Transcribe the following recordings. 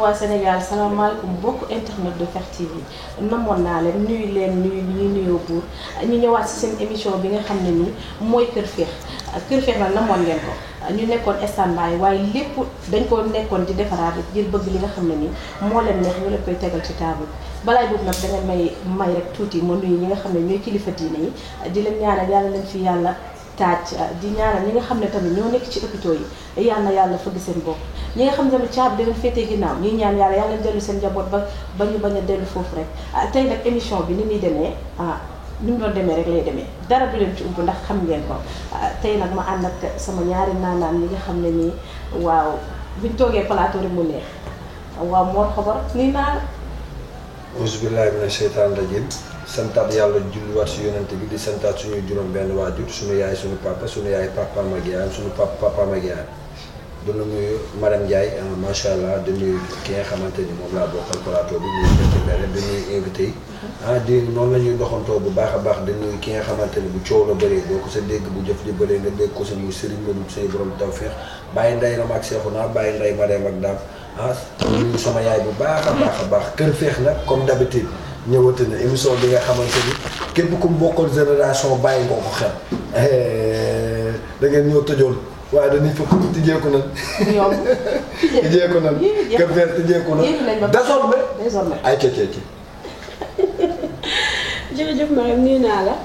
waa Sénégal salaamaaleykum mbokk internet de Fekh TV namoon naa leen nuyu nuyoo buur ñu ñëwaat si seen émission bi nga xam ne nii mooy Kër Fekh nag namoon ngeen ko ñu nekkoon standby waaye lépp dañ ko nekkoon di defaraat ngir bëgg li nga xam ne nii moo leen neex ñu leen koy tegal ci table balaay boobu nag danga may rek tuuti ma nuyu ñi nga xam ne ñooy kilifa diine yi di leen ñaanal yàlla leen fi yàlla taaj di ñaanal ñi nga xam ne tamit ñoo nekk ci hôpitaux yi yàlla fëgg seen bopp ñi nga xam ne tamit caabi da leen féetee ginnaaw ñuy ñaan yàlla dellu seen njaboot ba ñu bañ a dellu foofu rek tey nag émission bi ni muy demee ni mu doon demee rek lay demee dara du leen ci ump ndax xam ngeen ko tey nag ma ànd ak sama ñaari naanaan ñi nga xam ne nii waaw buñ toogee plateau rek mu neex waaw Mor Xobar nii naa auzu billaahi mina sheytaani rajiim santaat yàlla julliwaat si yonent bi di santaat suñu juróom benn waajur suñu yaay suñu papa mag yaayam suñu papa mag yaayam di nuyu madame Ndiaye macha allah di nuyu ki nga xamante ni moom laa bokkal plateau bi nuyu di nuyu invité yi di noonu la ñuy doxantoo bu baax a baax di nuyu ki nga xamante ni bu coow la bëree doo ko sa dégg bu jëf di bëree nga dégg ko sa muy sëriñ Modou say borom tawfeex bàyyi nday ram ak seexu naa bàyyi nday madame ak daam nuyu sama yaay bu baax a baax Kër Fekh nag comme d'habitude ñëwati na émission bi nga xamante ni képp ku bokkal génération bàyyi nga ko xel da ngeen ñëw tëjoon waaye dañuy fekk tijjeeku nañ. ñoom tijjeeku nañ. Kër Fekh tijjeeku nañ. désormais ay ci. jërëjëf Mariam nuyu naa la.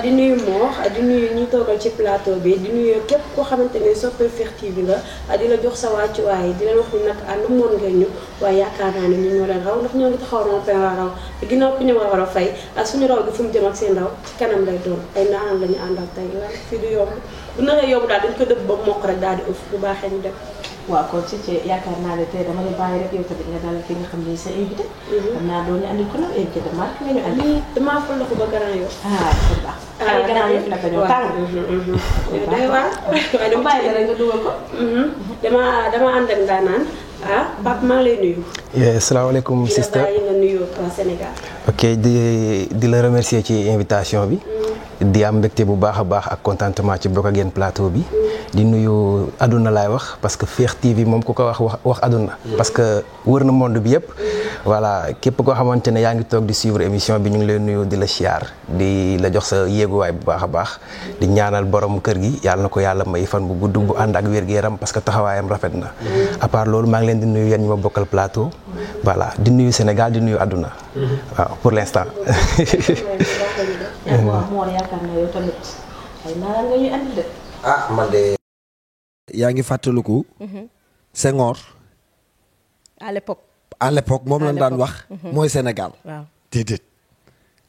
di nuyu Mor di nuyu ñi toogal ci plateau bi di nuyu képp koo xamante ne soppee Fekh TV nga di la jox sa wàccuwaay di leen wax ni nag lu moon ngeen ñu waaye yaakaar naa ne ñu ñoo leen raw ndax ñoo ngi taxaw rompé raw te ginnaaw ku ñu war a fay suñu raw gi fu mu jëm ak seen raw ci kanam lay doon ay naan la ñu àndal tey la fii du yomb bu naree yomb daal dañ ko dëbb ba mokk rek daal di ëff bu baaxee ñu dem. waaw kon ci yaakaar naa ne tey dama la bàyyi rek yow tamit nga dalal ki nga xam ne sa invité. xam naa doon ñu andil ko nag invité de marque nga ñu andi. damaa fa loxo ba Grand Yoff. kon baax. ay Grand Yoff naka ñoo tàng. day waar waaye dama bàyyi la rek nga dugal ko. dama ànd ak ndaanaan Pape maa ngi lay nuyu. asalaamaaleykum sister di la bàyyi nga nuyu Sénégal. ok di la remercier ci invitation bi. di am mbégte bu baax a baax ak contentement ci bokk ak yéen plateau bi. di nuyu àdduna laay wax parce que Fekh TV moom ku ko wax àdduna. parce que wër na monde bi yëpp. voilà képp koo xamante ne yaa ngi toog di suivre émission bi ñu ngi leen nuyu di la siyaar di la jox sa yéeguwaay bu baax a baax. di ñaanal borom kër gi yàlla na ko yàlla may fan bu gudd bu ànd ak wér-gu-yaram parce que taxawaayam rafet na. à part loolu maa ngi leen di nuyu yéen ñi ma bokkal plateau. voilà di nuyu Sénégal di nuyu àdduna. waaw pour l'instant. Mor yaakaar naa yow tamit ay naan nga ñuy andi de. man de. yaa ngi fàttaliku. Senghor. à l'époque moom lañ daan wax. mooy Sénégal. waaw déedéet.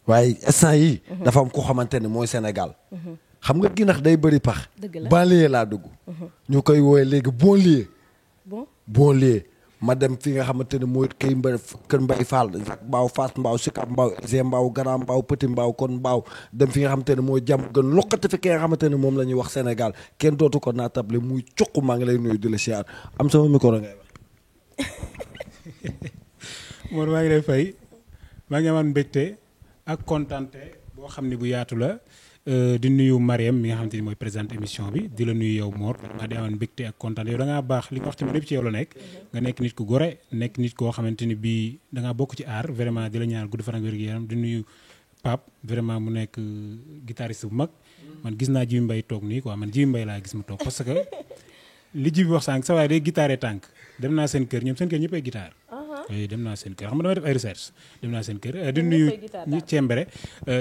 waaye instant yi dafa am ko xamante ne mooy Sénégal. xam nga ginax day bëri pax. dëgg la banlieue laa dugg. ñu koy woowee léegi banlieue. ma dem fi nga xamante ne mooy kër Mbay Fall mbaaw Fass mbaaw Sicap mbaaw G mbaaw Grand mbaaw Petit mbaaw kon mbaaw dem fi nga xamante ne mooy jàmm gën lokkati fi ki nga xamante ne moom la ñuy wax Sénégal kenn dootu ko naatable muy cuq maa ngi lay nuyu di la siyaar am sama micro ngay wax. Mor maa ngi lay fay maa ngi amaan mbégte ak kontante boo xam ne bu yaatu la di nuyu Mariam mi nga xamante ni mooy présente émission bi di la nuyu yow Mor maa di amaan mbégte ak kontante yow da ngaa baax li nga wax tamit lépp ci yow la nekk nga nekk nit ku gore nekk nit koo xamante ni bii da ngaa bokk ci aar vraiment di la ñaanal gudd fan ak wér-gu-yaram di nuyu Pape vraiment mu nekk guitariste bu mag man gis naa Jibi Mbaye toog nii quoi man Jibi Mbaye laa gis mu toog parce que li Jibi wax sànq sa waaye day guitare tànk dem naa seen kër ñoom seen kër ñëpp ay guitare dem naa seen kër xam nga damay def ay recherche dem naa seen kër di nuyu ñi cembere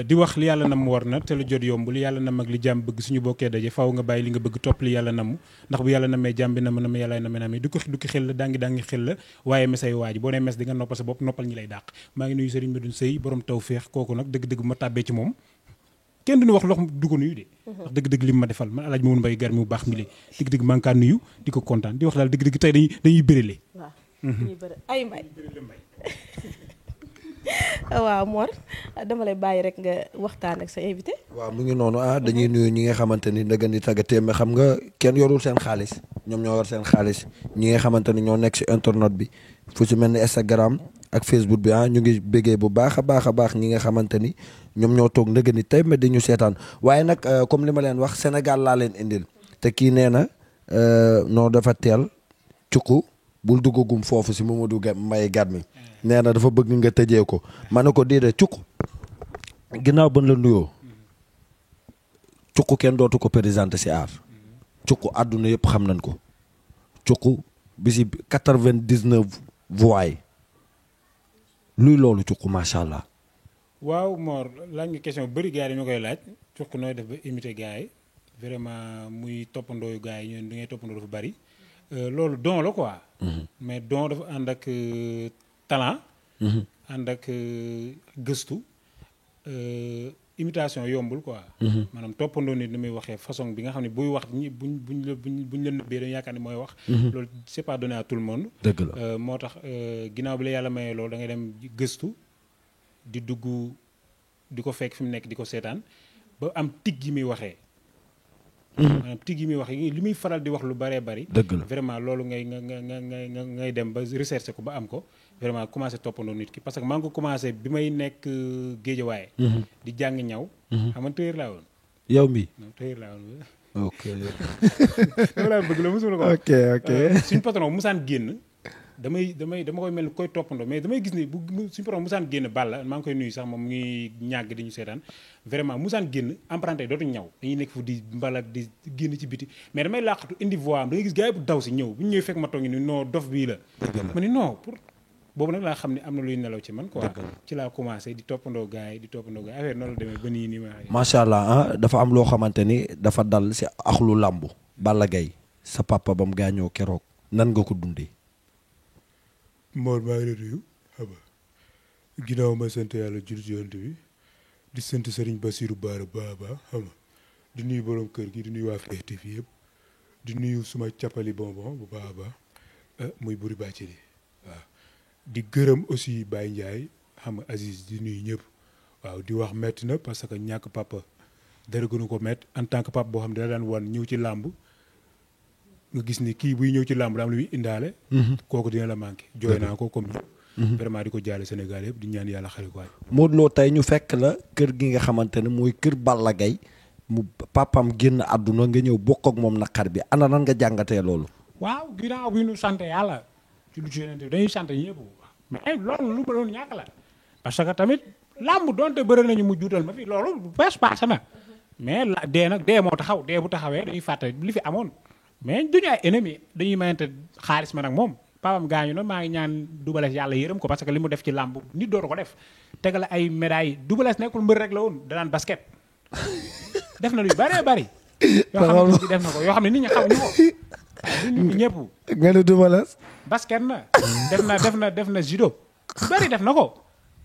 di wax li yàlla nam war na te lu jot yomb li yàlla nam ak li jàmm bëgg suñu bokkee daje faaw nga bàyyi li nga bëgg topp li yàlla namu ndax bu yàlla namee jàmm bi nam yàlla namee du ko xel la dangi xel la waaye mesay waaji boo nee mes di nga noppal sa bopp noppal ñi lay dàq maa ngi nuyu Serigne Medoune Sey borom tawfeex kooku nag dëgg-dëgg bu ma tàbbee ci moom kenn duñu wax lox du ko nuyu de ndax dëgg-dëgg li ma defal man alaaj Mamadou Mbaye gar mi bu baax mi li dëgg-dëgg maa ngi kaa nuyu di ko kontaan di wax daal dëgg-dëgg tey dañuy bërale ay mbay waaw Mor dama lay bàyyi rek nga waxtaan ak sa invité. waaw mu ngi noonu dañuy nuyu ñi nga xamante ni ndëgën di tàggatee mais xam nga kenn yorul seen xaalis ñoom ñoo yor seen xaalis ñi nga xamante ni ñoo nekk si internet bi fu si mel ni Instagram ak Facebook bi ñu ngi béggee bu baax a baax ñi nga xamante ni ñoom ñoo toog ndëgën di tey mais di ñu seetaan waaye nag comme li ma leen wax Sénégal laa leen indil te kii nee na noo dafa teel cukku bul duggagum foofu si Mamadou Mbaye Garmi nee na dafa bëgg nga tëjee ko ma ne ko déedéet cukk ginnaaw ban la nuyoo cukk kenn dootu ko présenté si aar cukk àdduna yëpp xam nañ ko cukk bi si 99 voix yi luy loolu cukk macha allah. waaw Mor laaj nga question bu bëri gars yi dañu koy laaj cukk nooy def ba imiter gars yi vraiment muy toppandooyu gars yi ñoom di ngay toppandoo dafa bëri loolu don la quoi. mais don dafa ànd ak talent. ànd ak gëstu. imitation yombul quoi. maanaam toppandoo nit ni muy waxee façon bi nga xam ne buy wax ñi buñ la nëbbee dañu yaakaar ne mooy wax. loolu c'est pas donné à tout le monde. dëgg la moo tax ginnaaw bi la yàlla mayee loolu da ngay dem gëstu di dugg di ko fekk fi mu nekk di ko seetaan ba am tig yi muy waxee. maanaam tig yi muy wax li muy faral di wax lu bëree bëri. dëgg la vraiment loolu ngay dem ba recherche ko ba am ko. vraiment commencé toppandoo nit ki parce que maa ngi ko commencé bi may nekk géejawaay. di jàng ñaw. xam nga tëyër laa woon. yow mi tëyër laa woon. ok. dama laa bëgg la mosuma ko. ok ok. suñu patron musaan génn dama koy mel ni koy toppandoo mais damay gis ni bu suñu patron musaan génn Balla maa ngi koy nuyu sax moom mu ngi ñàgg di ñu seetaan vraiment musaan génn emprunté dootuñu ñaw dañuy nekk fu di mbalak di génn ci biti mais damay làqatu indi voix am da ngay gis gars yi bu daw si ñëw bu ñu ñëwee fekk ma toog ni non dof bii la. ma ni non pour. boobu nag laa xam ne am na luy nelaw ci man quoi ci laa commencé di toppandoo gars yi affaire noonu la demee ba nii ma macha allah dafa am loo xamante ni dafa dal si axlu làmbu Balla Gaye sa papa ba mu gaañoo keroog nan nga ko dundee. Mor maa ngi lay nuyu xam nga ginnaaw ma sant yàlla jur ci yonent bi di sant Serigne Bassirou Bara Baba xam nga di nuyu borom kër gi di nuyu waa Fekh TV yëpp di nuyu suma cappali bonbon bu baax a baax muy buri bàccali waaw. di gërëm aussi Baye Ndiaye xam nga Aziz di nuyu ñëpp waaw di wax metti na parce que ñàkk papa dara gënu ko métti en tant que papa boo xam ne dana daan wan ñëw ci làmb nga gis ni kii buy ñëw ci làmb daam lu muy indaale. kooku dina la manqué. jooy naa ko comme ñëpp. vraiment di ko jaale Sénégal yëpp di ñaan yàlla xarit ko waay. Modou Lo tey ñu fekk la kër gi nga xamante ne mooy kër Balla Gaye mu papam génn àdduna nga ñëw bokk ak moom naqar bi ana nan nga jàngatee loolu. waaw ginnaaw bi ñu sant yàlla. ci lu ci yeneen dañuy sant ñëpp mais loolu lu ma doon ñàkk la parce que tamit làmb doonte bëri nañu mu juutal ma fi loolu bu bees paase na mais dee nag dee moo taxaw dee bu taxawee dañuy fàtte li fi amoon mais duñu ay ennemi dañuy mayante xaalis ma nag moom papam gaañu na maa ngi ñaan Double Less yàlla yërëm ko parce que li mu def ci làmb nit dootu ko def tegale ay médailles Double Less nekkul mbër rek la woon danaan basket def na lu bëree bëri yoo xam ne def na ko yoo xam ne nit ñi xamuñu ko nit ñi ñëpp nga ne Double Less basket na def na judo lu bëri def na ko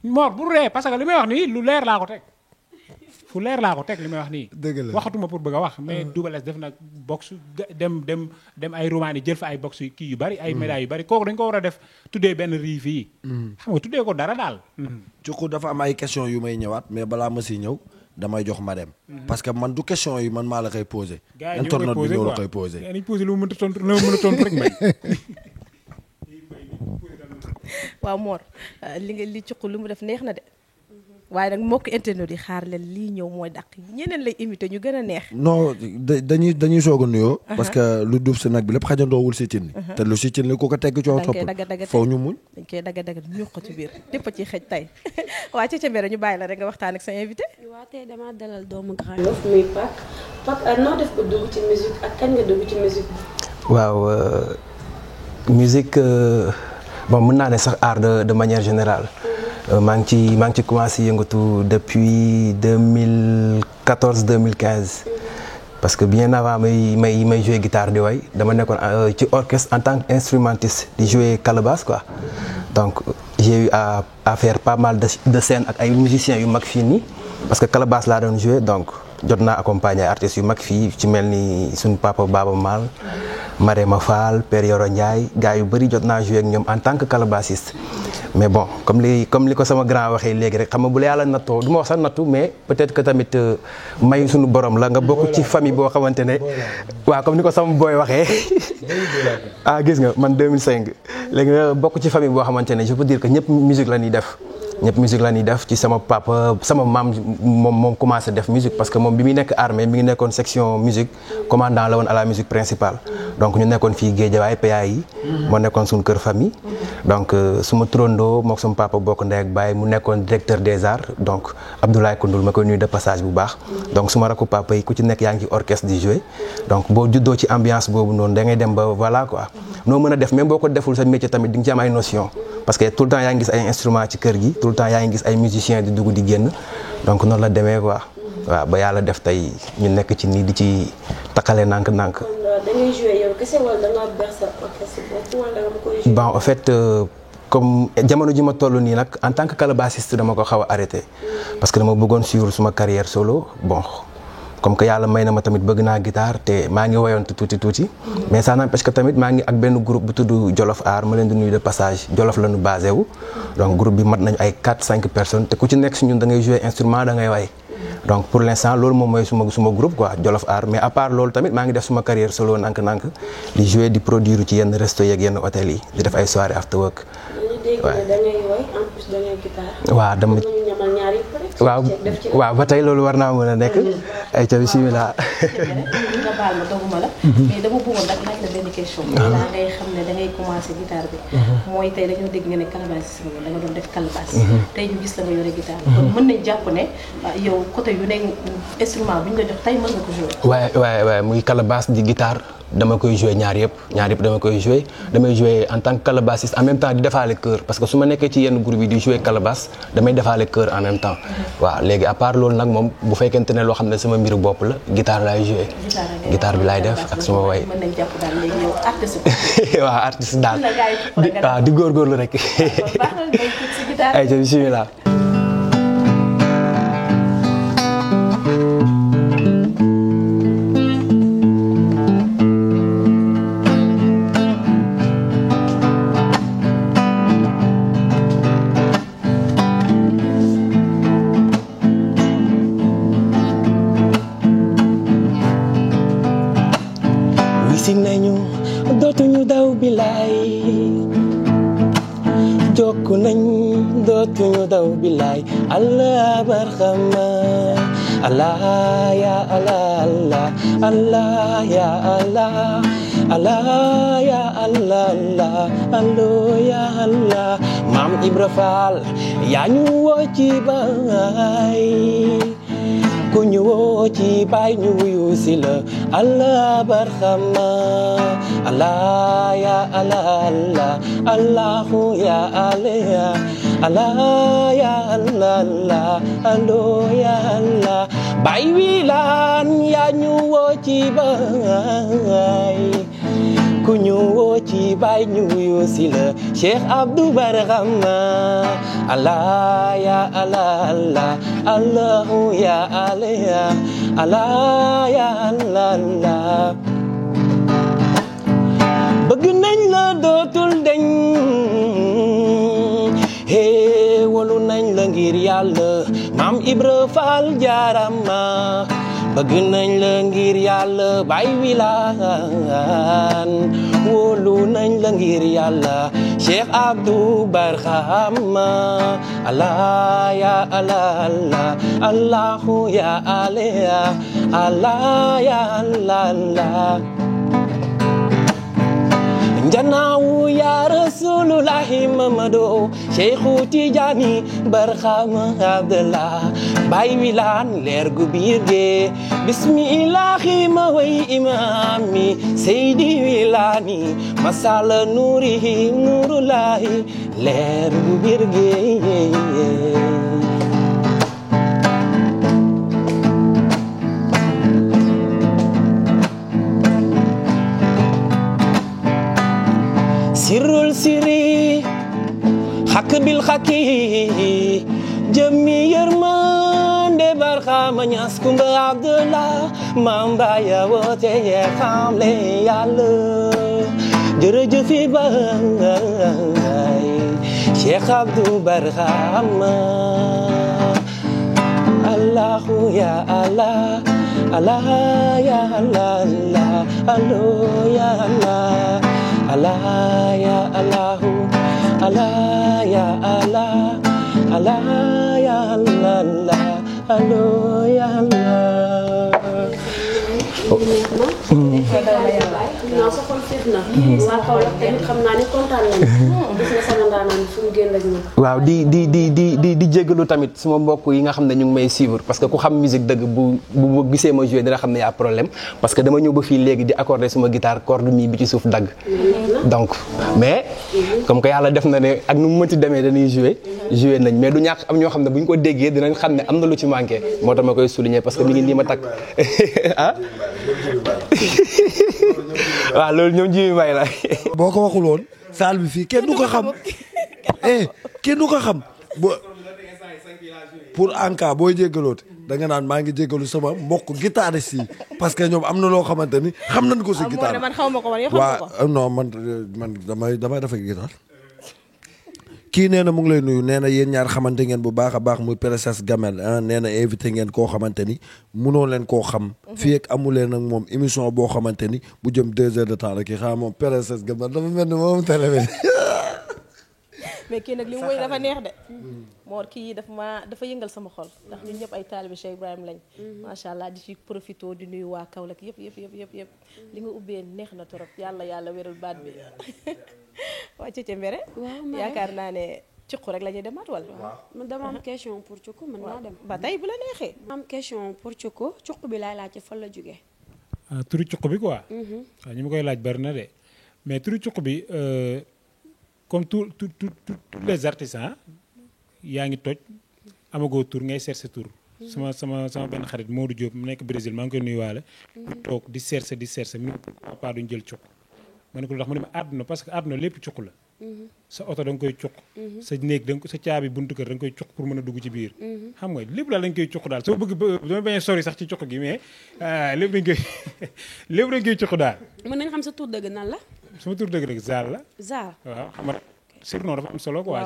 Mor bu ree parce que li may wax nii lu leer laa ko teg fu leer laa ko teg li may wax nii. dëgg la waxatuma pour bëgg a wax mais Double Less def na boxe dem ay Roumanie jël fa ay boxe kii yu bëri ay médailles yu bëri kooku dañ ko war a def tuddee benn rii fii xam nga tuddee ko dara daal. Cuqu dafa am ay question yu may ñëwaat mais balaa ma si ñëw damay jox ma dem parce que man du question yi man maa la koy posé. gars yi ñoo koy posé ñoo la koy posé. gars yi posé lu mu mën a tontu rek may. waaw Mor li Cuqu lu mu def neex na de waaye nag mbokk internet yi xaar leen lii ñëw mooy dàq ñeneen lay imité ñu gën a neex. non dañuy soog a nuyoo. parce que lu duuf si nag bi lépp xajandoowul si cin. te lu si cin li ku ko tegg coow topp foofu ñu muñ. dañ koy dagga ñu ko ci biir lépp ci xëj tey waa Cece Mbere ñu bàyyi la rek nga waxtaan ak sa invité. waaw tey damaa dalal doomu Grand Yoff muy Pape noo def ko dugg ci musique ak kañ nga dugg ci musique bi. waaw musique bon mën naa ne sax art de manière générale. maa ngi ci commencé yëngatu depuis 2014 2015 parce que bien avant may jouer guitare di way dama nekkoon ci orchestre en tant qu'instrumentiste di jouer calebasse quoi donc j'ai eu à faire pas mal de scènes ak ay musiciens yu mag fii nii parce que calebasse laa doon jouer donc jot naa accompagner artistes yu mag fii ci mel ni suñu papa Baba Mal Marema Fall Père Yoro Ndiaye gars yu bëri jot naa jouer ak ñoom en tant que calebassiste. mais bon comme li ko sama grand waxee léegi rek xam nga bu la yàlla nattoo du ma wax sax nattu mais peut-être que tamit may suñu borom la nga bokk ci famille boo xamante ne waaw comme ni ko sama booy waxee ah gis nga man 2005 léegi nga bokk ci famille boo xamante ne je peux dire que ñëpp musique la ñuy def ñëpp musique la ñuy def ci sama papa sama maam moom commencé def musique parce que moom bi muy nekk armée mi ngi nekkoon section musique commandant la woon à la musique principale donc ñu nekkoon fii Guédiawaye PA yi moo nekkoon suñu kër famille donc suma turandoo mook sama papa bokk ndey ak baay mu nekkoon directeur des arts donc Abdoulaye Koundoul ma koy nuyu de passage bu baax donc suma rakku papa yi ku ci nekk yaa ngi ci orchestre di jouer donc boo juddoo ci ambiance boobu noonu da ngay dem ba voilà quoi noo mën a def même boo ko deful sa métier tamit di nga ci am ay notion parce que tout le temps yaa ngi gis ay instruments ci kër gi tout le temps yaa ngi gis ay musiciens di dugg di génn donc noonu la demee quoi waaw ba yàlla def tey ñu nekk ci nii di ci takkale nànk-nànk. kon da ngay jouer yow kese wala da nga ber sa orchestre bopp wala da nga koy jouer. bon en fait comme jamono ji ma toll nii nag en tant que calebassiste dama ko xaw a arrêté parce que dama bëggoon suivre suma carrière solo bon. comme que yàlla may na ma tamit bëgg naa guitare te maa ngi woyoon tuuti mais ça n'empêche que tamit maa ngi ak benn groupe bu tudd Jolof Art ma leen di nuyu de passage Jolof la ñu basé wu donc groupe bi mat nañu ay 4-5 personnes te ku ci nekk si ñun da ngay jouer instrument da ngay way donc pour l'instant loolu moom mooy suma groupe quoi Jolof Art mais à part loolu tamit maa ngi def suma carrière solo nank-nank di jouer di produire ci yenn resto yeeg yenn hôtel yi di def ay soirée after work. waaw dama waaw ba tey loolu war naa mën a nekk ay ca bismillah nga baal ma doguma la mais dama bëggoon nag laaj la benn question daa ngay xam ne da ngay commencé guitare bi mooy tey dañoo dégg nga ne calebasse da nga doon def calebasse tey ñu gis la nga yore guitare kon mën nañ jàpp ne yow côté yu ne instrument bu ñu la jox tey mën nga ko jouer waaye muy calebasse di guitare dama koy jouer ñaar yëpp dama koy jouer damay jouer en tant que calebassiste en même temps di defaale chœur parce que su ma nekkee ci yenn groupe yi di jouer calebasse damay defaale chœur en même temps waaw léegi à part loolu nag moom bu fekkente ne loo xam ne sama mbiru bopp la guitare laay jouer guitare bi laay def ak suma way mën nañ jàpp daal léegi yow artiste waaw artiste daal waaw di góorgóorlu rek ay ca bismillah dootuñu daw bilaay jokku nañ dootuñu daw bilaay Allah barxama Allah ya Allah Allah ya Allah Allah ya Allah Allah ya Allah Maam Ibra Fall yaa ñu woo ci baay ku ñu woo ci baay ñu wuyu si la Allah barxama Allah ya Allah Allah Allahu ya Allah Allah ya Allah Allah Allo ya Allah baay Wilane yaa ñu woo ci baay ku ñu woo ci baay ñu wuyu si la Cheikh Abdou Barxama Allah ya Allah Allah Allahu ya Allah Allah ya Allah Allah bëgg nañ la dootul deñ hee wolu nañ la ngir yàlla Maam Ibra Fall jaarama bëgg nañ la ngir yàlla Baay Wilane wolu nañ la ngir yàlla Cheikh Abdou Barxama Allah ya Allah Allah Allahu ya Allah Allah ya Allah Allah Janaawu ya Rasulullahi Mamadu Cheikhu Tijaani Barxama Abdallah Baay Wilane leer gu biir ge bismillahi ma way imaami Seydi Wilane masala nuurihi nuurullahi leer gu biir ge sirrul siri xakk bil xakki jëmmi yërmande Barxama Ñas Kumba Abdallah Maam Baaya woote yee xamle Yàlla jërëjëfi baay Cheikh Abdou Barxama Allahu ya Allah Allah ya Allah Allo ya Allah Allah ya Allah Allah ya Allah ala ya Allah allo ya Allah. non sa xol féex na. waa Kaolack tamit xam naa ne kontaan nañu. gis nga sama ndaanaan fu mu génn ak ñun. waaw di jégalu tamit suma mbokk yi nga xam ne ñu ngi may suivre parce que ku xam musique dëgg bu gisee ma joué dina xam ne y a problème parce que dama ñëw ba fii léegi di accordé suma guitare corde mi bi ci suuf dagg. donc mais comme que yàlla def na ne ak nu mu mënti demee dañuy joué nañ mais du ñàkk am ñoo xam ne bu ñu ko déggee dinañ xam ne am na lu ci manqué moo tax ma koy souligner parce que mi ngi nii ma takk ah. waaw loolu ñoom jiw may la. boo ko waxul woon saal bi fii kenn du ko xam kenn du ko xam pour en cas booy jéggaloote da nga naan maa ngi jéggalu sama mbokk guitariste yi parce que ñoom am na loo xamante ni xam nañ ko si guitare. man xaw ma ko man yow xam nga ko. waaw non man damay def ak guitare. kii nee na mu ngi lay nuyu nee na yéen ñaar xamante ngeen bu baax a baax muy Princesse Gamel nee na invité ngeen koo xamante ni munoo leen koo xam. fii ak amu leen ak moom émission boo xamante ni bu jëm 2 heures de temps rek kii xam moom Princesse Gamel dafa mel ni moom télé mais kii nag li mu woy dafa neex de. moo kii dafa yëngal sama xol ndax ñun ñëpp ay taalibe Cheikh Ibrahima lañ. macha allah di ci profité di nuyu waa Kaolack yëpp. li nga ubbee neex na trop yàlla wéral baat bi. waa Cece Mbere. yaakaar naa ne cuq rek la ñuy demaat wala. man dama am question pour cuq mën naa dem. ba tey bu la neexee. ma am question pour cuq bi laay laaj ci fan la jógee. ah turu cuq bi quoi. waaw ñi ma koy laaj bari na de mais turu cuq bi comme tous les artisans yaa ngi toj amagoo tur ngay seet sa tur. sama benn xarit Modou Diop mu nekk Brésil maa ngi koy nuyuwaale. mu toog di seet mu ne papa duñ jël cuq. ma ne ko lu tax mu ne ma àdduna parce que àdduna lépp cuq la. sa oto da nga koy cuq. sa néeg sa caabi buntu kër da nga koy cuq pour mën a dugg ci biir. xam nga lépp daal dañ koy cuq daal soo bëgg dama bañ a sori sax ci cuq gi mais lépp dañ koy cuq daal. mën nañ xam sa tur dëgg nan la. sama tur dëgg rek Zal la. Zal waaw xam nga surnom dafa am solo quoi.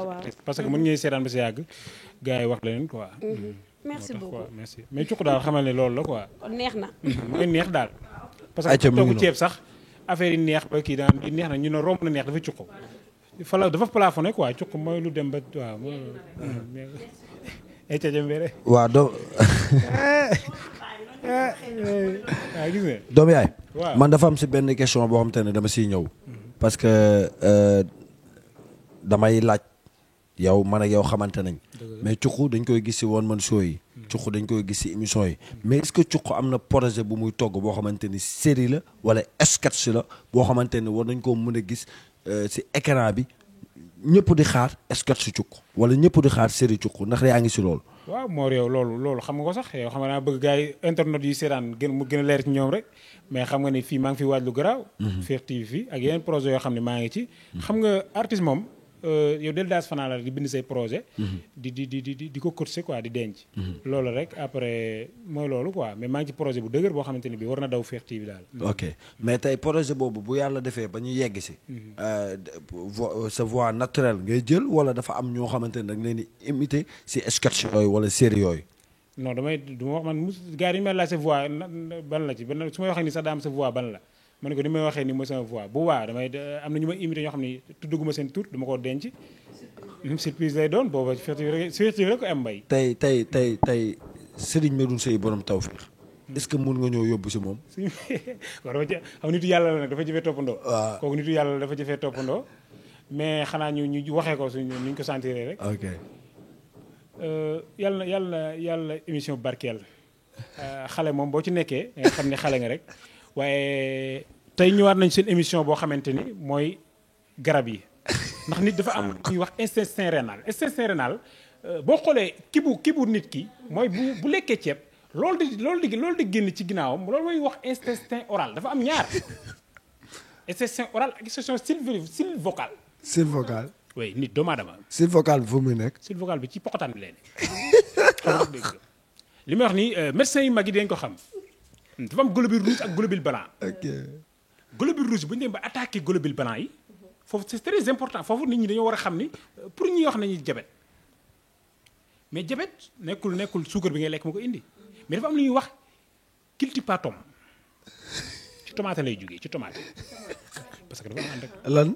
parce que mën ngay seetaan ba si yàgg gars yi wax leneen quoi. merci beaucoup merci mais cuq daal xamal ne loolu la quoi. neex na. mooy neex daal. parce que togg ceeb sax. affaire yi neex ba kii daan neex na ñu ne romb na neex dafa cuq fa la dafa plafonné quoi cuq mooy lu dem ba waaw ay caja mbére waaw gis nga doom yaay waaw man dafa am si benn question boo xam te ne dama siy ñëw parce que damay laaj yow man ak yow xamante nañ mais cuq dañ koy gis si woon man show yi cuq dañ koy gis si émission yi mais est-ce que cuq am na projet bu muy togg boo xamante ni série la wala sketch la boo xamante ni war nañ koo mën a gis si écran bi ñëpp di xaar sketch cuq wala ñëpp di xaar série cuq ndax yaa ngi si loolu. waaw Mor yow loolu xam nga ko sax yow xam nga naa bëgg gars yi internet yi seetaan mu gën a leer ci ñoom rek mais xam nga ne fii maa ngi fi waaj lu garaaw. Fekh TV fii ak yeneen projet yoo xam ne maa ngi ci. xam nga artiste moom. yow del daas fanaa la di bind say projet di ko courser quoi di denc loolu rek après mooy loolu quoi mais maa ngi ci projet bu dëgër boo xamante ne bi war na daw Fekh TV daal ok mais tey projet boobu bu yàlla defee ba ñu yegg si sa voix naturelle ngay jël wala dafa am ñoo xamante ne da nga leen di imiter si sketch yooyu wala série yooyu non du ma wax man gars yi ñu may laaj sa voix ban la ci su may waxee ni sax daa am sa voix ban la ma ne ko ni may waxee ni mooy sama voix bu waa damay am na ñu ma imité ñoo xam ne tudduguma seen tur dama ko denc surprise lay doon booba Fekh TV rek ko am mbay tey Serigne Medoune Seye borom Tawfekh est-ce que mun nga ñëw yóbbu si moom waaw dafa xam nitu yàlla la nag dafa jëfee toppandoo waaw kooku nitu yàlla la dafa jëfee toppandoo mais xanaa ñu waxee ko suñ ñu ko sentiree rek ok yàlla émission barkeel xale moom boo ci nekkee nga xam ne xale nga rek waaye tey ñëwaat nañ seen émission boo xamante ni mooy garab yi ndax nit dafa am ñuy wax instinct rénal boo xoolee kibu nit ki mooy bu lekkee ceeb loolu di génn ci ginnaawam loolu mooy wax instinct oral dafa am ñaar instinct oral ak instinct style vocal. style vocal. oui nit doomu aadama. style vocal bi fu muy nekk. style vocal bi ci pokotaan bi lay nekk li may wax ni médecins yu mag yi dañ ko xam. dafa am globule rouge ak globule blanc. ok globule rouge bu ñu dem ba attaqué globule blanc yi foofu c'est très important foofu nit ñi dañoo war a xam ni pour ñuy wax nañu diabète mais diabète nekkul suukar bi ngay lekk moo ko indi mais dafa am lu ñuy wax cultipatum ci tomate lay jógee ci tomate parce que dafa am ànd ak lan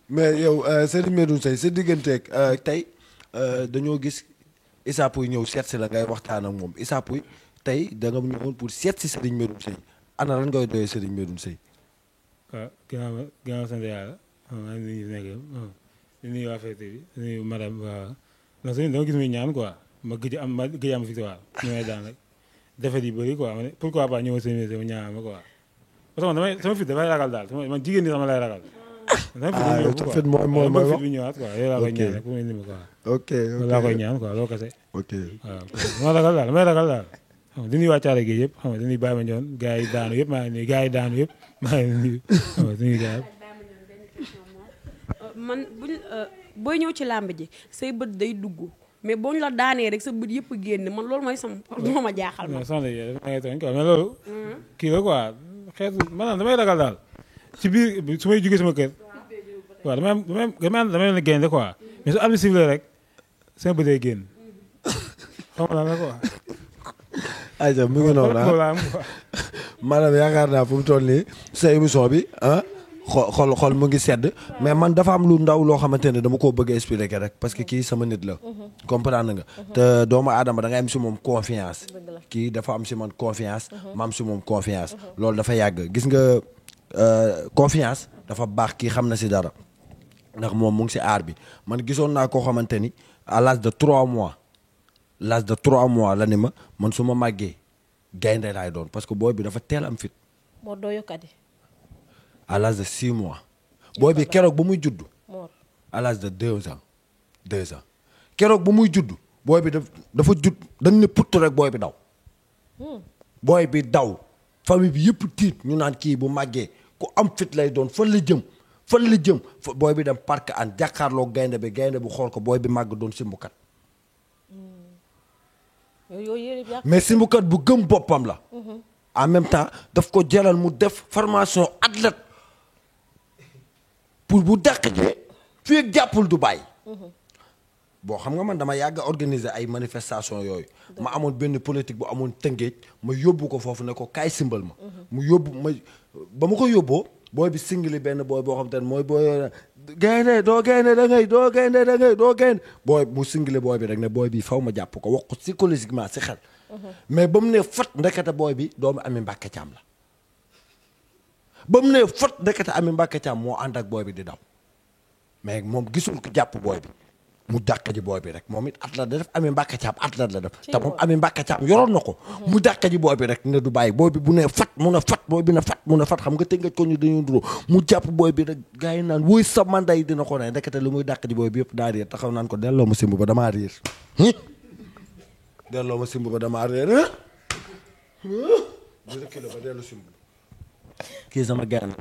mais yow Serigne Medoune Seye sa digganteeg tey dañoo gis Issa Pouye ñëw seet si la ngay waxtaan ak moom Issa Pouye tey da nga ñëwoon pour seet si Serigne Medoune Seye ana lan ngay doyee Serigne Medoune Seye. waaw ginnaaw sant yàlla maa ngi nuyu nekk di nuyu waa fête bi di nuyu madame waaw ndax suñu dama gis muy ñaan quoi ma gëj am victoire ñu may daan rek defet yi bëri quoi ma ne pourquoi pas ñëw seen ma ñaan ma quoi parce que man sama fit dafay ragal daal man jigéen ñi sama lay ragal. fit mooy wax bi ñëwaat quoi yow laa koy ñaan rek pour mu indi ma quoi. ok laa koy ñaan quoi loo kese. ok waaw damay ragal daal. xam nga di nuyu waa Thiaré gi yëpp xam nga di nuyu Baye Mandione gars yi daanu yëpp maa ngi nuyu gars yi daanu yëpp maa ngi nuyu xam nga suñu gars yi. man booy ñëw ci làmb ji say bët day dugg mais boo ñu la daanee rek sa bët yëpp génn man loolu mooy moo ma jaaxal ma. non soxna yi da ngay tooñ quoi mais loolu. kii la quoi xeetu maanaam damay ragal daal ci biir su may jugee sama kër. waaw damay leen génn quoi mais su am ciblé rek sama bët day génn xam nga la quoi. ayca mu ngi noonu maanaam yaakaar naa fu mu toll nii sa émission bi xol mu ngi sedd mais man dafa am lu ndaw loo xamante ne dama koo bëgg a expliquer rek parce que kii sama nit la. comprendre nga. te doomu aadama da ngay am si moom confiance. kii dafa am si man confiance. ma am si moom confiance. loolu dafa yàgg gis nga confiance dafa baax kii xam na si dara ndax moom mu ngi si aar bi man gisoon naa koo xamante ni à l'âge de 3 mois. l'âge de 3 mois la ni ma man su ma màggee gaynde laay doon parce que booy bi dafa teel am fit. moo doo yokkati. à l'âge de 6 mois. booy bi keroog ba muy judd. à l'âge de 2 ans 2 ans. keroog ba muy judd booy bi dafa judd dañ ne putt rek booy bi daw. booy bi daw famille bi yëpp tiit ñu naan kii bu màggee ku am fit lay doon fan la jëm booy bi dem parc an jàkkaarloo gaynde bi xool ko booy bi màgg doon simbukat. mais simbukat bu gëm boppam la. en même temps daf ko jëlal mu def formation athlète pour bu dàq jee fii ak jàppul du bàyyi. bon xam nga man dama yàgg a organiser ay manifestation yooyu. ma amoon benn politique bu amoon tëngéej ma yóbbu ko foofu ne ko kaay simbal ma. mu yóbbu ma ba ma ko yóbboo booy bi singli benn booy boo xam te ne mooy booy gaynde doo gaynde da ngay booy mu singli booy bi rek ne booy bi faw ma jàpp ko wax ko psychologiquement si xel. mais ba mu ne fat ndekete booy bi doomu Ami Mbàkke Caam la ba mu ne fat ndekete Ami Mbàkke Caam moo ànd ak booy bi di daw mais moom gisul ko jàpp booy bi mu dàq ji booy bi rek moom it athlète la def Ami Mbàkke Caam athlète la def te moom Ami Mbàkke Caam yoroon na ko mu dàq ji booy bi rek ne du bàyyi booy bi bu ne fat mun a fat booy bi na fat mun a fat xam nga tëj nga ko ñu dañuy duroo mu jàpp booy bi rek gars yi naan wuy sa manday dina ko ne ndekete lu muy dàq ji booy bi yëpp daa réer taxaw naan ko delloo ma simb ba damaa réer delloo ma simb ba damaa réer dellu simb kii sama gànn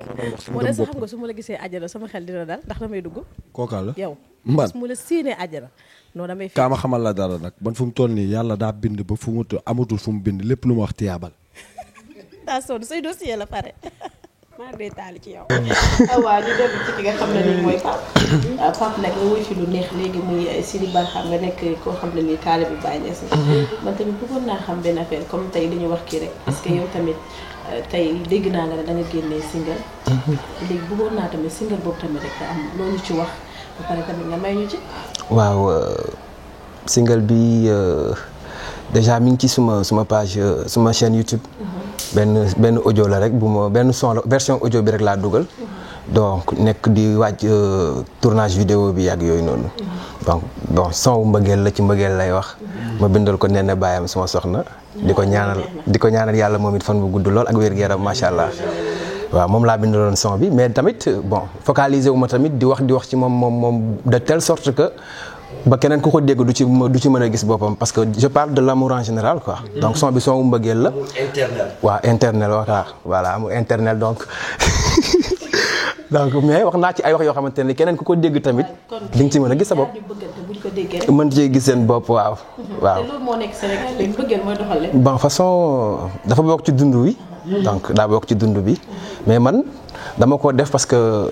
moo de sax xam nga su ma la gisee àjjana sama xel dina dal ndax damay dugg. kooka la yow man su ma la séenee àjjana non damay fi kaa ma xamal la dara nag ban fu mu toll nii yàlla daa bind ba fu mu amatul fu mu bind lépp lu ma wax tiyaabal. attention say dossier la pare. maa ngi taali ci yow. waaw ñu dem ci ki nga xam ne nii mooy Pape. Pape nag nga wuy ci lu neex léegi muy Sidi Barham nga nekk koo xam ne nii taalibe bi Baay Ñas man tamit bëggoon naa xam benn affaire comme tey li ñu wax kii rek. parce que yow tamit tey dégg naa nga ne da nga génnee single. léegi bëggoon naa tamit single boobu tamit rek am loolu ci wax ba pare tamit nga may ñu ci. waaw single bi déjà mi ngi ci suma page suma chaîne YouTube. benn audio la rek bu ma benn son la version audio bi rek laa dugal. donc nekk di wàcc tournage vidéo bi ak yooyu noonu. donc bon son wu mbëggeel la ci mbëggeel lay wax. ma bindal ko nee na bàyyam suma soxna. di ko ñaanal yàlla moom it fan bu gudd lool ak wér-gu-yaram macha allah. waaw moom laa bindaloon son bi mais tamit bon focaliser wu ma tamit di wax ci moom de telle sorte que ba keneen ku ko dégg du ci mën a gis boppam parce que je parle de l'amour en général quoi. donc son bi son wu mbëggeel la. internel voilà amul internel donc. donc mais wax naa ci ay wax yoo xamante ne keneen ku ko dégg tamit di nga ci mën a gis sa bopp. mën cee gis seen bopp waaw. te loolu moo nekk Sénégal léegi mbëggeel mooy doxal lépp. bon façon dafa bokk ci dund wi. donc daa bokk ci dund bi mais man dama ko def parce que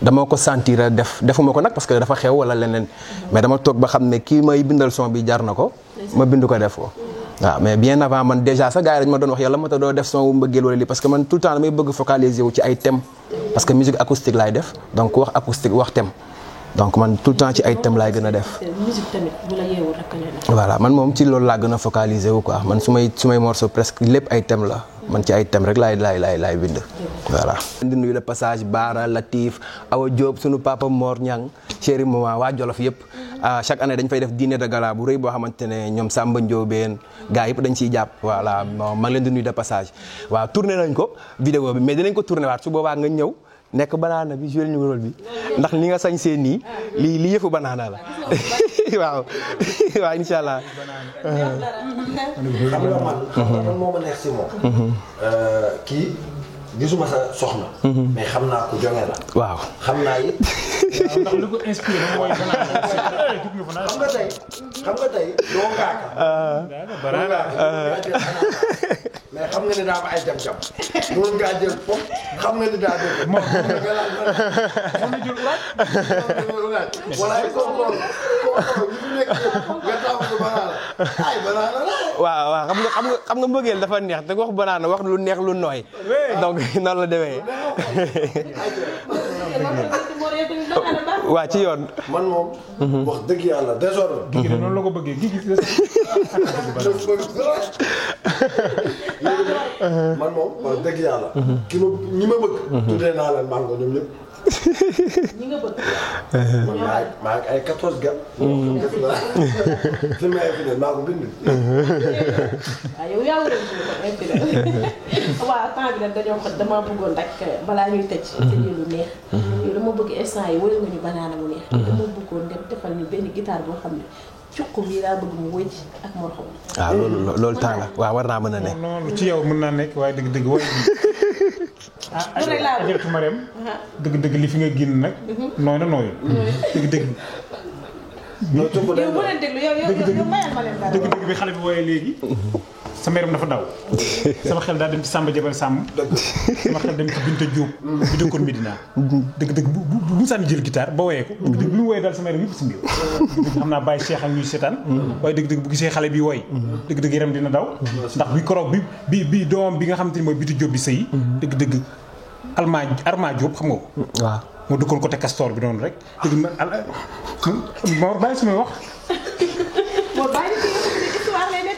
dama ko sentir defuma ko nag parce que dafa xew wala leneen mais dama toog ba xam ne kii may bindal son bi jar na ko ma bind ko def ko. waaw mais bien avant man déjà sax gars yi dañu ma doon wax yàlla ma ta doo def son wu mbëggeel wala lii parce que man tout le temps damay bëgg focaliser wu ci ay thèmes parce que musique acoustique laay def donc wax acoustique wax thème donc man tout le temps ci ay thèmes laay gën a def. musique tamit bu la yeewul rek voilà man moom ci loolu laa gën a focaliser wu quoi man su may morceau presque lépp ay thèmes la man ci ay thèmes rek laay bind. voilà. di nuyu le passage Baara Latif Awa Diop sunu papa Mor Niang chéri maman waa Jolof yëpp chaque année dañ fay def dîner de gala bu rëy boo xamante ne ñoom Samba Ndiobène gars yëpp dañ ciy jàpp voilà maa ngi leen di nuyu de passage waaw tourné nañ ko vidéo bi mais dinañ ko tourné waat su boobaa nga ñëw. nekk banaana bi joué ñu rôle bi ndax li nga sañ seen nii li yëfu banaana la waaw waaw incha allah. xam nga man moo ma nekk si moom. kii gisuma sa soxna. mais xam naa ko jonge la. waaw xam naa it. ndax lu ko inspiré mooy xam nga tey doo ngaaka. mais xam nga ne daa am ay jam-jam. loolu ngaa jël foofu xam nga ni daa jël ko. moom nga laaj mën na jël ulaaj. wala ay kooku ñu nekk nga taw si banaana ay banaana la. waaw xam nga mbëggeel dafa neex te wax banaana wax lu neex lu nooy. donc noonu la demee. waa ci yoon. man moom. wax dëgg yàlla désordre. gi noonu la ko bëggee gi gis man moom wax dëgg yàlla. ñi ma bëgg. tuddee naa leen mango ñoom ñëpp. ñi nga bëgg. man maa ngi ay 14 gars. fi ma infidèle maa ko bind. waaw yow yaa war a gis ko infidèle. waaw temps bi nag damaa bëggoon rek balaa ñuy tëj. tëjee lu neex. yow dama bëgg instant yi wóyal nga ñu banaana mu neex. dama bëggoon dem defal ñu benn guitare boo xam ne cuq bi laa bëgg mu wëy ci ak Mor Xom. waaw loolu temps la waaw war naa mën a nekk. non ci yow mën naa nekk waaye dëgg-dëgg woy ajaratu Mariam dëgg-dëgg li fi nga génn nag nooy na nooyul dëgg-dëgg yow bu leen déglu yow mayal ma leen dara. dëgg-dëgg bi xale bi wooyee léegi sama yaram dafa daw sama xel daal dem ci Samba Jabal Samb sama xel dem ci Binta Diop bi dëkkoon Medina dëgg-dëgg bu sànni jël guitare ba woyee ko dëgg-dëgg bi mu woyee daal sama yaram yëpp si mbir dëgg xam naa bàyyi Cheikh ak ñuy seetaan waaye dëgg-dëgg bu gisee xale bi woy dëgg-dëgg yaram dina daw ndax bi koroog bi doomam bi nga xam te ni mooy Binta Diop bi sëy dëgg-dëgg Arma Diop xam nga ko waaw moo dëkkoon côté Castor bi noonu rek dëgg ma bàyyi su may wax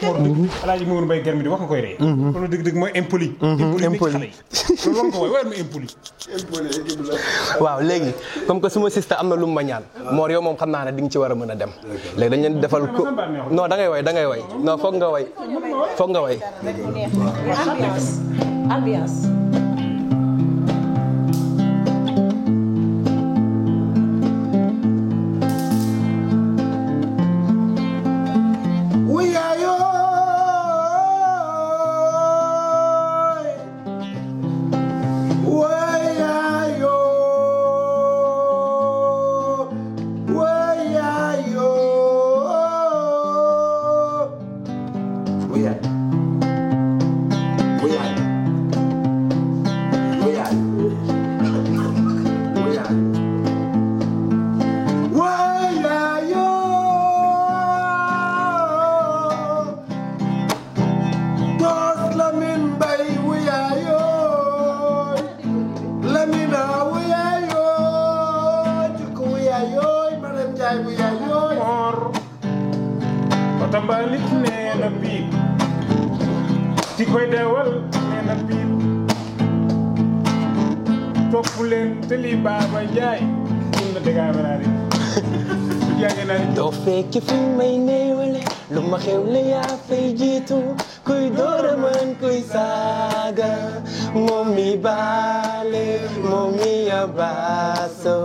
Alaaji Mamadou Mbaye Garmi di wax nga koy rey. loolu dëgg-dëgg mooy impoli. impoli nekk xale yi loolu war nga ko woowee ma impoli. waaw léegi comme que suma sista am na lu mu ma ñaan. Mor yow moom xam naa ne di nga ci war a mën a dem. léegi dañ leen defal ko non da ngay way non foog nga way. ambiance. Tambalit nee na piip ci koy deewal nee na piip topp leen te li Baaba Njaay mun na dégg naa doo fekk fi may néewale lu ma xewle yaa fay jiitu kuy door a mën kuy saaga moom mi baale moom mi abaaso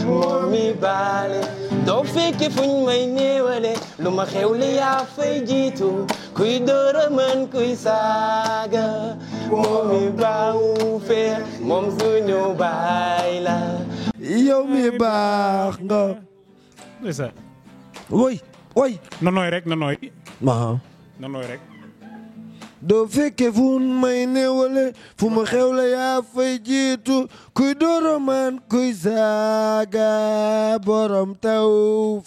moom mi baale doo fekk fuñ may néewale lu ma xewle yaa fay jiitu kuy door a mën kuy saaga moom mi baawu fee moom suñu baay la yow mi baax nga. ndeysaan woy na nooy rek na nooy rek doo fekke fu may newale fu ma xewle yaa fay jiitu kuy dooro man kuy saaga borom taw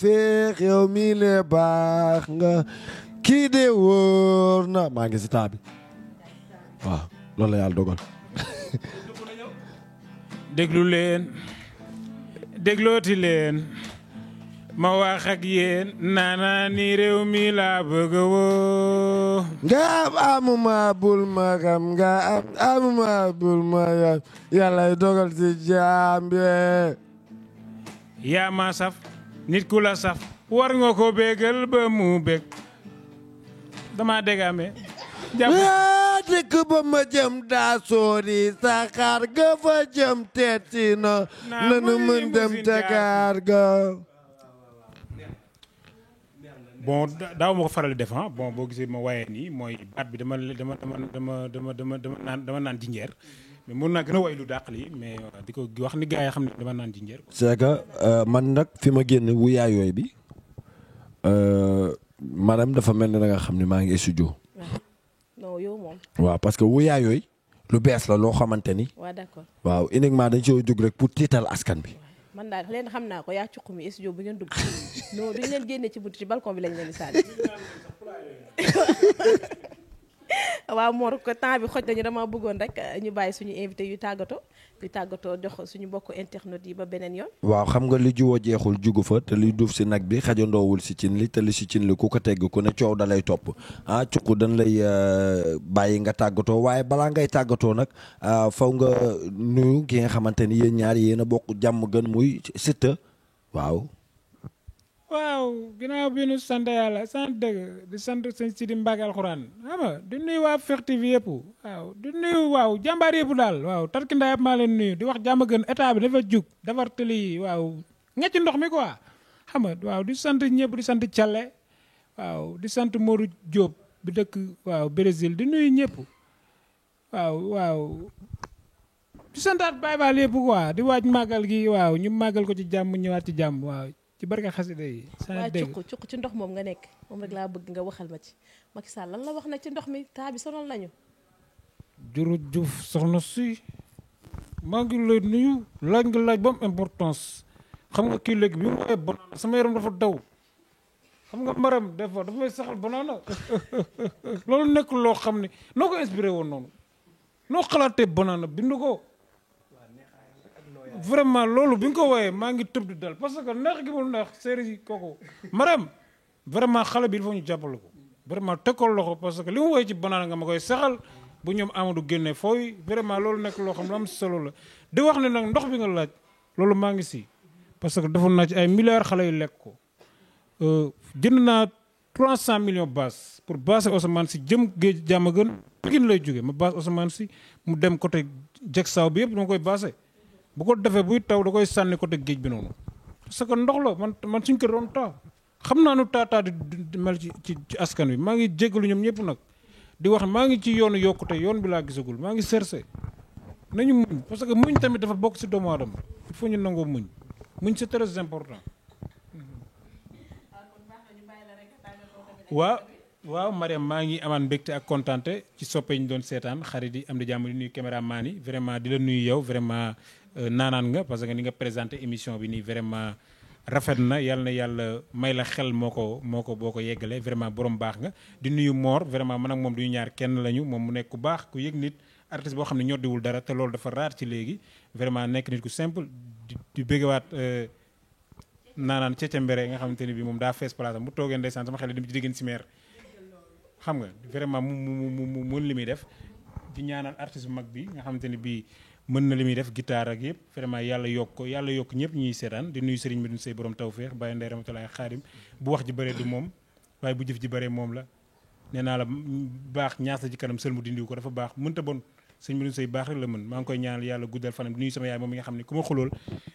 feex yow mi le baax nga kii de wóor na maa ngi si taa bi waaw loolu la yàlla dogal déglu leen déglooti leen ma wax ak yéen naanaa ni réew mi laa bëgg woo. nga amuma bul ma xam nga amuma bul ma xam yàlla dogal ci jaam bi. yaa ma saf nit ku la saf war nga ko bégal ba mu bég dama dégame. dëkk ba ma jëm daa sóori saxaar ga fa jëm teeti na lanu mën dem Dakar ga. bon daaw ma ko faral di def bon boo gisee ma waaye nii mooy baat bi dama naan jinjeer mais mun naa gën a way lu dàq lii mais di ko wax ni gars yi xam ne dama naan jinjeer. c'est que man nag fi ma génn wu yaayooy bi madame dafa mel ni da nga xam ne maa ngi studio. non yow moom. waaw parce que wu yaayooy lu bees la loo xamante ni. waaw d'accord. waaw uniquement dañ ci jóg rek pour tiital askan bi. man daal leen xam naa ko yaa cuq mi studio bu ngeen dugg non duñ leen génne ci buntu ci balcon bi lañ leen di sànni. waaw Mor ko temps bi xoj nañu dama bëggoon rek ñu bàyyi suñu invité yu tàggatoo jox suñu mbokku internet yi ba beneen yoon. waaw xam nga li juwoo jeexul jugu fa te li duuf si nag bi xajandoowul si cin li te li si cin li ku ko tegg ku ne coow da lay topp cuq dañ lay bàyyi nga tàggatoo waaye balaa ngay tàggatoo nag faw nga nuyu ki nga xamante ni yéen ñaar yéen a bokk jàmm gën muy Siteu waaw. waaw ginnaaw bi nu sant yàlla sant dëgg di sant sëñ Sidi Mbacke alxuraan xam nga di nuyu waa Fekh TV yëpp waaw di nuyu waaw jàmbaar yëpp daal waaw tarkindaa yëpp maa leen nuyu di wax jàmm gën état bi dafa jug defar tëli waaw ngecc ndox mi quoi xam nga waaw di sant ñëpp di sant Thialé waaw di sant Modou Diop bi dëkk waaw Brésil di nuyu ñëpp waaw di santaat Baye Fall yëpp quoi di waaj màggal gi waaw ñu màggal ko ci jàmm ñëwaat ci jàmm waaw ci barka xasida yi. waaw cuq ci ndox moom nga nekk moom rek laa bëgg nga waxal ma ci Macky Sall lan la wax nag ci ndox mi taa bi sonal nañu. jërëjëf soxna si maa ngi lay nuyu laaj nga laaj ba am importance xam nga kii léegi bi mu waxee banaana sama yaram dafa daw xam nga maram des fois dafa may saxal banaana loolu nekk loo xam ne noo ko inspiré woon noonu noo xalaatee banaana bindu ko. vraiment loolu bi nga ko wooyee maa ngi tëb di dal parce que neex gi mu neex série kooku maram vraiment xale bi il faut ñu jàppale ko vraiment teg ko loxo parce que li mu woowee ci banaana nga ma koy saxal bu ñoom Amadou génne fooy vraiment loolu nekk loo xam ne am solo la di wax ne nag ndox bi nga laaj loolu maa ngi si parce que defoon naa ci ay milliards xale yu lekk ko jënd naa 300 millions base pour baser Ousmane si jëm géej jàmm gën Pikine lay jóge ma base Ousmane si mu dem côté Jeksaw bi yëpp dama koy baser bu ko defee buy taw da koy sànni côté géej bi noonu parce que ndox la man suñ ko doon taa xam naa nu taataa di mel ci askan wi maa ngi jéggalu ñoom ñëpp nag di wax maa ngi ci yoonu yokkute yoon bi laa gisagul maa ngi cherché nañu muñ parce que muñ tamit dafa bokk si doomu aadama il faut ñu nangoo muñ c'est très important. waaw Mariam maa ngi amaan mbégte ak kontaante ci soppe ñu doon seetaan xarit yi am di jàmm di nuyu caméraman yi vraiment di la nuyu yow vraiment naanaan nga parce que ni nga présenté émission bi nii vraiment rafet na yàlla may la xel moo ko boo ko yeggalee vraiment borom baax nga di nuyu Mor vraiment man ak moom duñu ñaar kenn lañu moom mu nekk ku baax ku yëg nit artiste boo xam ne ñoddiwul dara te loolu dafa raar ci léegi vraiment nekk nit ku simple di bëggewaat naanaan Cece Mbere nga xamante ni bi moom daa fees place am bu toogee ndeysaan sama xel dem ci diggéen si meer xam nga vraiment mu mën li muy def di ñaanal artiste bu mag bi nga xamante ni bii mën na li muy def guitare ak yëpp vraiment yàlla yokk ñëpp ñuy seetaan di nuyu Serigne Medoune Sey borom tawféex bàyyi ndey ramatulaay xaadim bu wax ji bëree du moom waaye bu jëf ji bëree moom la nee naa la baax ñaas la ci kanam sël mu dindiw ko dafa baax mënta bon Serigne Medoune Sey baax rek la mën maa ngi koy ñaanal yàlla guddal fanam di nuyu sama yaay moom mi nga xam ne ku ma xulool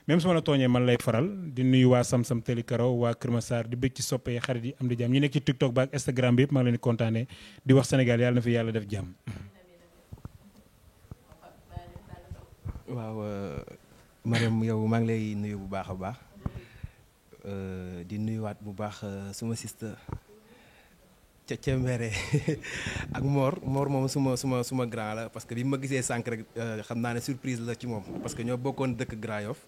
même su ma la tooñee man lay faral di nuyu waa Sam-Sam Teli Karo waa Kër Massar di bëgg ci soppe yi xarit yi am di jàmm ñi nekk ci TikTok ba ak Instagram bi yëpp maa ngi leen di kontaanee di wax Sénégal yàlla na fi yàlla def jàmm. waaw Mariam yow maa ngi lay nuyu bu baax a baax di nuyuwaat bu baax suma sister Cece Mbere ak Mor moom suma grand la parce que bi ma gisee sànq rek xam naa ne surprise la ci moom parce que ñoo bokkoon dëkk Grand Yoff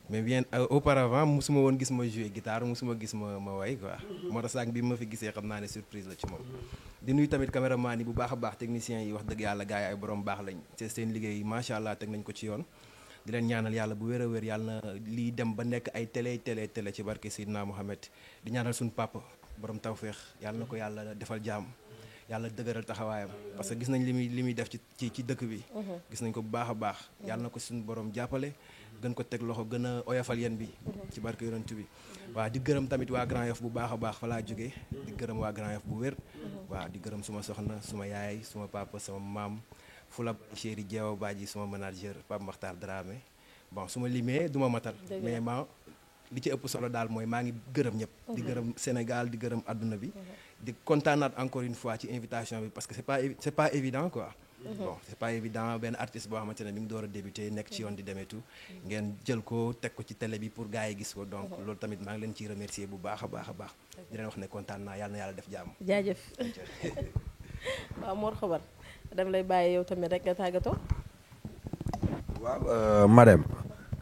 mais bien auparavant musuma woon gis ma jouer guitare musuma gis ma way quoi moo tax sànq bi ma fi gisee xam naa ne surprise la ci moom. di nuyu tamit caméraman yi bu baax a baax techniciens yi wax dëgg yàlla gars yi ay borom baax lañ te seen liggéey macha allah teg nañ ko ci yoon di leen ñaanal yàlla bu wér a wér yàlla na lii dem ba nekk ay télé ci barke Seydina Mohamed di ñaanal suñu papa borom tawféex yàlla na ko yàlla defal jàmm yàlla dëgëral taxawaayam parce que gis nañ li muy def ci dëkk bi gis nañ ko bu baax a baax yàlla na ko suñu borom jàppale gën ko teg loxo gën a oyofal yéen bi ci barke yonent bi waaw di gërëm tamit waa Grand Yoff bu baax a baax fa laa jógee di gërëm waa Grand Yoff bu wér waaw di gërëm suma soxna suma yaay suma papa sama maam Fula chéri Jeewa Baaji suma manager Pape Makhtar Dramé bon su ma limee du ma matal mais li ci ëpp solo daal mooy maa ngi gërëm ñëpp di gërëm Sénégal di gërëm adduna bi di kontaanaat encore une fois ci invitation bi parce que c'est pas évident quoi bon c'est pas évident benn artiste boo xamante ne mi ngi door a débuté nekk ci yoon di demee tout ngeen jël ko teg ko ci télé bi pour gars yi gis ko donc loolu tamit maa ngi leen ciy remercier bu baax a baax a baax di leen wax ne kontaan naa yàlla na yàlla def jàmm jaajëf waaw Mor Xabar dama lay bàyyi yow tamit rek nga tàggatoo waaw Marème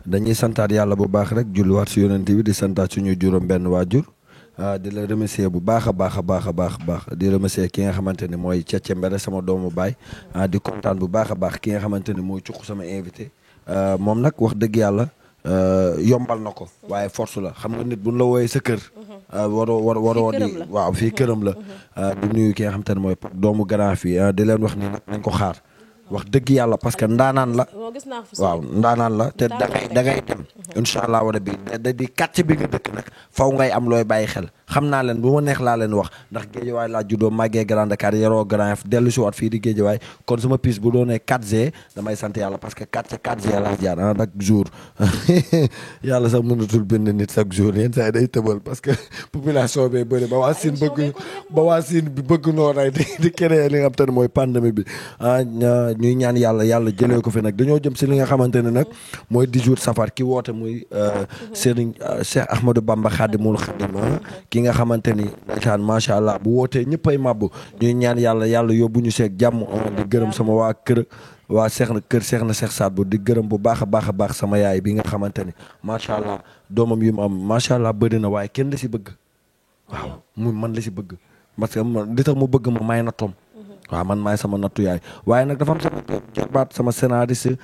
dañuy santaat yàlla bu baax rek julliwaat si yonent bi di santaat suñu juróom benn waajur di la remercier bu baax a baax di remercier ki nga xamante ne mooy Cece Mbere sama doomu baay di kontaan bu baax a baax ki nga xamante ne mooy cuq sama invité moom nag wax dëgg yàlla yombal na ko waaye force la xam nga nit buñ la wooyee sa kër waroo di waaw fii këram la di nuyu ki nga xamante ne mooy doomu grand fii di leen wax ni nag nañ ko xaar wax dëgg yàlla parce que ndaanaan la waaw ndaanaan la te da ngay dem incha allah wala bi da di quartier bi nga dëkk nag faw ngay am looy bàyyi xel xam naa leen bu ma neex laa leen wax ndax géejawaay laa juddoo màggee Grand Dakar yaroo Grand Yoff dellu si waat fii di géejawaay kon sama piis bu doonee 4G damay sant yàlla parce que 4G laa jaar chaque jour yàlla sax mënatul bind nit chaque jour yenn saa yi day tëbal parce que population bi bëri ba waa Siin bi bëgg noo rey di créer li nga xam te ne mooy pandémie bi ñuy ñaan yàlla jëlee ko fi nag dañoo jëm si li nga xamante ne nag mooy 18 safar ki woote muy Serigne Cheikh Ahmadou Bamba Khadimul Khadim ki nga xamante ni ndeysaan macha allah bu wootee ñëppay màbbu ñuy ñaan yàlla yóbbu ñu seeg jàmm di gërëm sama waa kër waa Seex na Seex Saad bu di gërëm bu baax a baax sama yaay bi nga xamante ni macha allah doomam yu mu am macha allah bëri na waaye kenn la si bëgg waaw mu man la si bëgg parce que li tax mu bëgg ma may na tom waaw man maay sama nattu yaay waaye nag dafa am sama jarbaat sama scénariste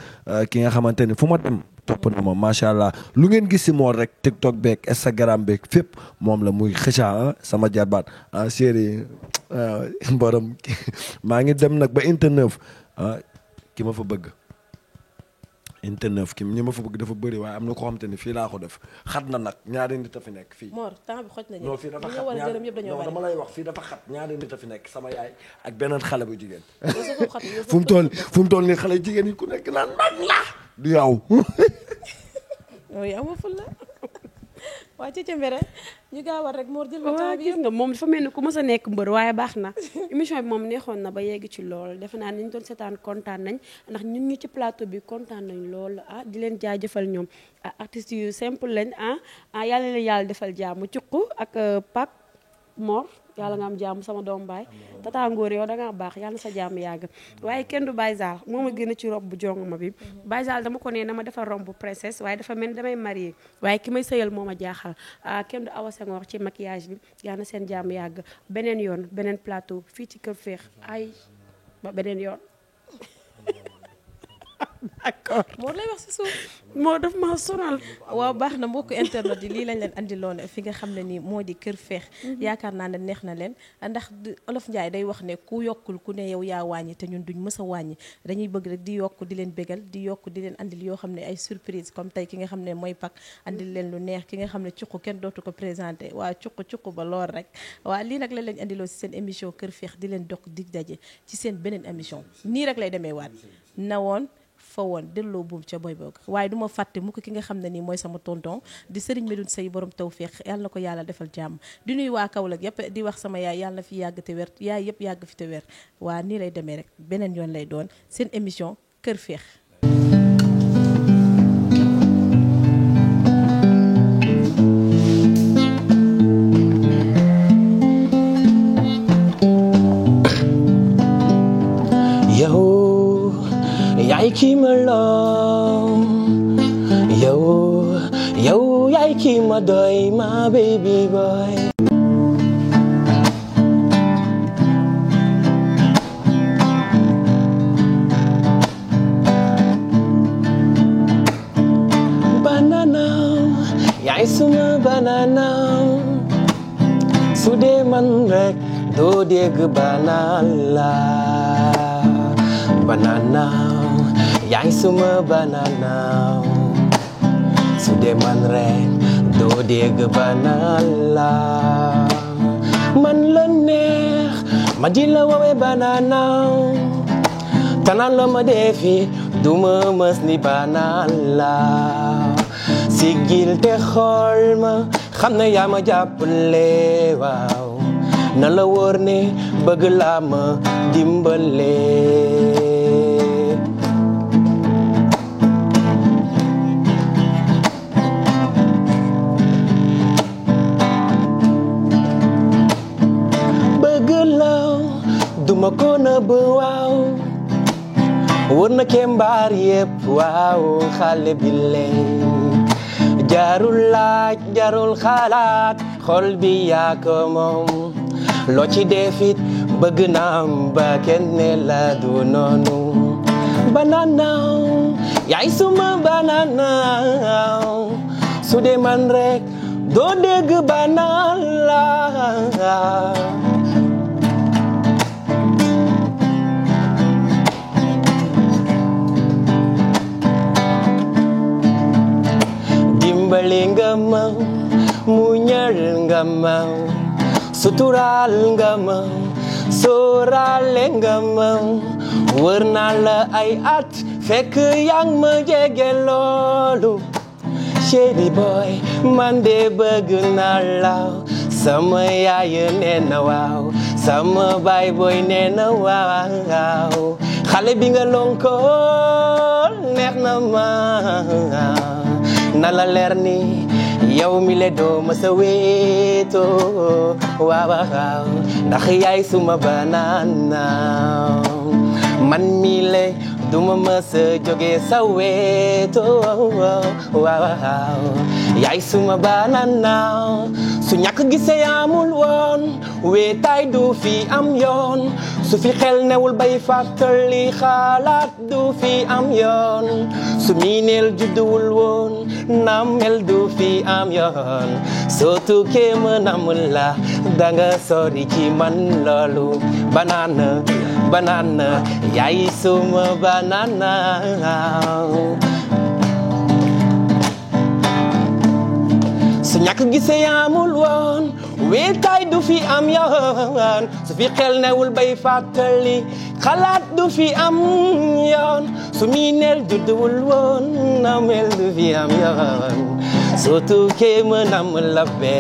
ki nga xamante ni fu ma dem topp na ma macha allah lu ngeen gis si moom rek TikTok beeg Instagram beeg fépp moom la muy xëcca sama jarbaat chéri mborom maa ngi dem nag ba interneuf ki ma fa bëgg interneuf ki ñi ma fa bëgg dafa bëri waaye am na ko xamante ni fii laa ko def xat na nag ñaari nit a fi nekk fii. Mor temps bi xoj nañu. non fii dafa xat non dama lay wax fii dafa xat ñaari nit a fi nekk sama yaay ak beneen xale bu jigéen. fu mu toll nii xale jigéen yi ku nekk naan mag la du yow. oui amoo ful la waa Cece Mbere ñu gaawal rek Mor jël nga temps bi gis nga moom dafa mel ni ku mës a nekk mbër waaye baax na émission bi moom neexoon na ba yegg ci lool defe naa ni ñu doon seetaan kontaan nañ ndax ñun ñu ci plateau bi kontaan nañ lool di leen jaajëfal ñoom artistes yu simple lañ yàlla leen yàlla defal jàmm cuq ak Pape Mor yàlla nga am jàmm sama doom baay tata Ngor yow da ngaa baax yàlla na sa jàmm yàgg waaye kenn du Baye Zal moo ma gën a ci rob bu jongama bi Baye Zal dama ko ne na ma defar romb princesse waaye dafa mel ni damay marié waaye ki may sëyal moo ma jaaxal kenn du Awa Senghor ci maquillage bi yàlla na seen jàmm yàgg beneen yoon beneen plateau fii ci Kër Féex ay ba beneen yoon d'accord Mor lay wax si suuf moo daf ma sonal waaw baax na mbokk internet yi lii lañ leen andiloon fi nga xam ne nii moo di Kër Féex yaakaar naa ne neex na leen ndax Olof Njaay day wax ne ku yokkul ku ne yow yaa wàññi te ñun duñ mës a wàññi dañuy bëgg rek di yokk di leen bégal di yokk di leen andil yoo xam ne ay surprise comme tey ki nga xam ne mooy pak andil leen lu neex ki nga xam ne cuq kenn dootu ko présenté waa cuq ba lool rek waa lii nag lañ leen andiloo si seen émission Kër Féex di leen dox dig daje ci seen beneen émission nii rek lay demee waat na woon fa woon delloo buum ca boy boog waaye du ma fàtte mukk ki nga xam ne nii mooy sama tonton di Serigne Medoune Seye borom tawféex yàlla na ko yàlla defal jàmm di nuyu waa Kaolack yëpp di wax sama yaay yàlla na fi yàgg te wér yaay yëpp yàgg fi te wér waa nii lay demee rek beneen yoon lay doon seen émission Kër Féex. yaay kii ma love yow yaay kii ma doy ma baby boy yaay suma banana su dee man rek doo dégg banana banana yaay suma banana su dee man rek doo dégg banana man la neex ma di la wowe banana tanaan la ma defi duma mës ni banana sigil te xool ma xam na yaa ma jàppale waaw na la wóor ne bëgg laa ma dimbale bëgg la duma ko nëbb waaw wër na kembaar yépp waaw xale bi leen jarul laaj jarul xalaat xol bi yaa ko moom loo ci defit bëgg naam ba kenn ne la du noonu banana yaay suma banana su dee man rek doo dégg banana dimbali nga ma muñal nga ma sutural nga ma sóoraale nga ma wër naa la ay at fekk yaa ngi ma jege loolu chéri boy man de bëgg naa la sama yaay nee na waaw sama baay boy nee na waaw xale bi nga lonkool neex na ma na la leer ni yow mi le doo ma sa wéeto waaw waaw ndax yaay suma banana man mi le duma ma sa jóge sa wéeto waaw waaw yaay suma banana su ñàkk gisee amul woon wéetaay du fi am yoon su fi xel newul bay fàttali xalaat du fi am yoon su miineel judduwul woon namel du fi am yoon soo tukkee ma nam la danga sori ci man loolu banana banana yaay suma banana su ñàkk gisee amul woon wéetaay du fi am yoon su fi xel newul bay fàttali xalaat du fi am yoon su miineel judduwul woon namel du fi am yoon soo tukkee ma nam la be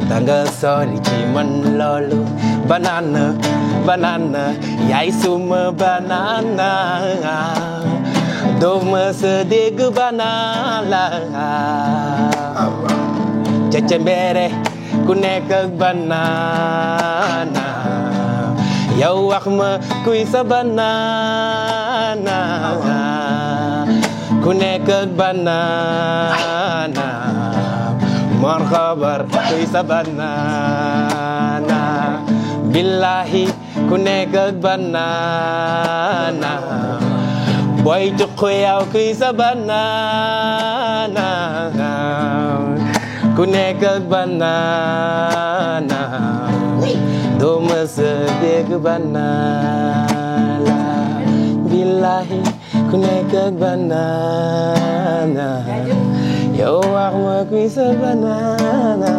danga sori ci man loolu banana banana yaay suma banana doo ma sa dégg banana cece mbere ku nekk ak banana yow wax ma kuy sa banana ku nekk ak banana mor xabar kuy sa banana billahi ku nekk ak banana boy tuqu yow kuy sa banana ku nekk ak banana doo ma sa dégg banana billahi ku nekk ak banana yow wax ma kuy sa banana